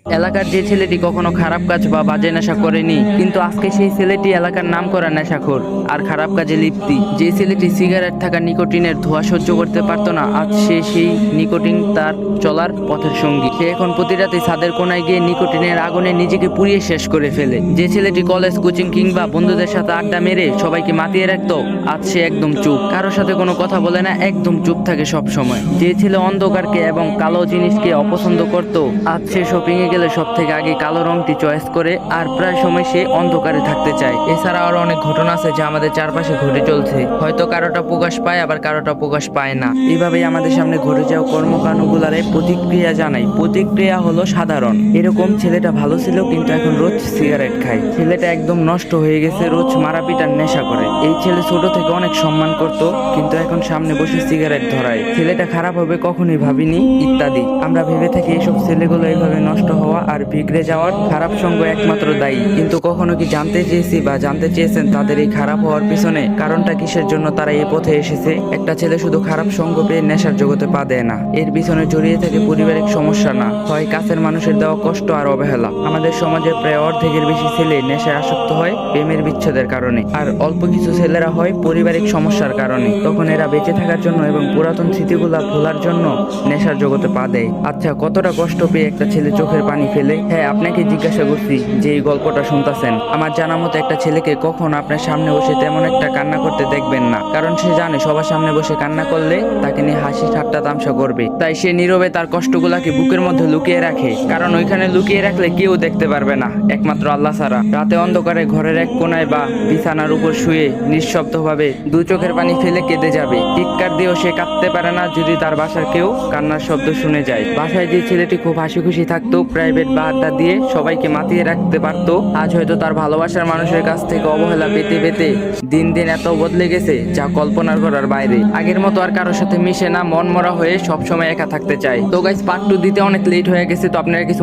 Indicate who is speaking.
Speaker 1: এলাকার যে ছেলেটি কখনো খারাপ কাজ বা বাজে নেশা করেনি, কিন্তু আজকে সেই ছেলেটি এলাকার নাম করা নেশাখোর আর খারাপ কাজে লিপ্তি। যে ছেলেটি সিগারেট থাকা নিকোটিনের ধোঁয়া সহ্য করতে পারতো না, আজ সে সেই নিকোটিন তার চলার পথের সঙ্গী। সে এখন প্রতি রাতে ছাদের কোনায় গিয়ে নিকোটিনের আগুনে নিজেকে পুড়িয়ে শেষ করে ফেলে। যে ছেলেটি কলেজ, কোচিং কিংবা বন্ধুদের সাথে আড্ডা মেরে সবাইকে মাতিয়ে রাখতো, আজ সে একদম চুপ, কারোর সাথে কোনো কথা বলে না, একদম চুপ থাকে সব সময়। যে ছেলে অন্ধকারকে এবং কালো জিনিসকে অপছন্দ করত, আজ সে শপিং এ গেলে সব থেকে আগে কালো রংটি চয়েস করে আর প্রায় সময় সে অন্ধকারে থাকতে চায়। এছাড়া আরো অনেক ঘটনা আছে যা আমাদের চারপাশে ঘটে চলছে, হয়তো কারোটা প্রকাশ পায় আবার কারোটা প্রকাশ পায় না। এইভাবেই আমাদের সামনে ঘটে যাওয়া কর্মকাণ্ডগুলারে প্রতিক্রিয়া জানাই। প্রতিক্রিয়া হলো সাধারণ, এরকম ছেলেটা ভালো ছিল কিন্তু এখন রোজ সিগারেট খায়, ছেলেটা একদম নষ্ট হয়ে গেছে, রোজ মারাপিটার নেশা করে। এই ছেলে ছোট থেকে অনেক সম্মান করত, কিন্তু এখন সামনে বসে সিগারেট ধরায়, ছেলেটা খারাপ হবে কখনোই ভাবিনি, ইত্যাদি। আমরা ভেবে থাকি এসব ছেলেগুলো এইভাবে নষ্ট হওয়া আর বিগড়ে যাওয়ার খারাপ সঙ্গ একমাত্র দায়ী, কিন্তু কখনো কি জানতে চেয়েছি বা জানতে চেয়েছেন তাদের এই খারাপ হওয়ার পিছনে কারণটা কিসের জন্য তারা এই পথে এসেছে? একটা ছেলে শুধু খারাপ সঙ্গ পেয়ে নেশার জগতে পা দেয় না, এর পিছনে জড়িয়ে থাকে পারিবারিক সমস্যা, না হয় কাছের মানুষের দেওয়া কষ্ট আর অবহেলা। আমাদের সমাজে প্রায় অর্ধেকের বেশি ছেলে নেশায় আসক্ত হয় প্রেমের বিচ্ছেদের কারণে, আর অল্প কিছু ছেলেরা হয় পারিবারিক সমস্যার কারণে। তখন এরা বেঁচে থাকার জন্য এবং পুরাতন স্মৃতিগুলা ভোলার জন্য নেশার জগতে পা দেয়। আচ্ছা, কতটা কষ্ট পেয়ে একটা ছেলে চোখের পানি ফেলে? হ্যাঁ, আপনাকে জিজ্ঞাসা করছি যে এই গল্পটা শুনতেছেন। আমার জানা মতো একটা ছেলেকে কখন আপনার সামনে বসে তেমন একটা কান্না করতে দেখবেন না, কারণ সে জানে সবার সামনে বসে কান্না করলে তাকে নিয়ে হাসি ঠাট্টা তামসা করবে, তাই সে নীরবে তার কষ্টগুলাকে বুকের মধ্যে লুকিয়ে রাখে, কারণ ওইখানে লুকিয়ে রাখলে কেউ দেখতে পারবে না, একমাত্র আল্লাহ ছাড়া। রাতে অন্ধকারে ঘরের এক কোনায় বা বিছানার উপর শুয়ে নিঃশব্দভাবে দু চোখের পানি ফেলে কেঁদে যাবে, চিৎকার দিয়েও সে কাঁদতে পারে না যদি তার বাসার কেউ কান্নার শব্দ শুনে যায়। বাসায় যে ছেলেটি খুব হাসি খুশি থাকতো, প্রাইভেট বা আড্ডা দিয়ে সবাইকে মাতিয়ে রাখতে পারতো, আজ হয়তো তার ভালোবাসার মানুষের কাছ থেকে অবহেলা পেতে পেতে দিন দিন এত বদলে গেছে যা কল্পনার করার বাইরে। আগের মতো আর কারোর সাথে মিশে না, মন মরা হয়ে সবসময় একা থাকতে চায়। তো গাইস, পার্ট 2 দিতে অনেক লেট হয়ে গেছে, তো আপনারা কিছু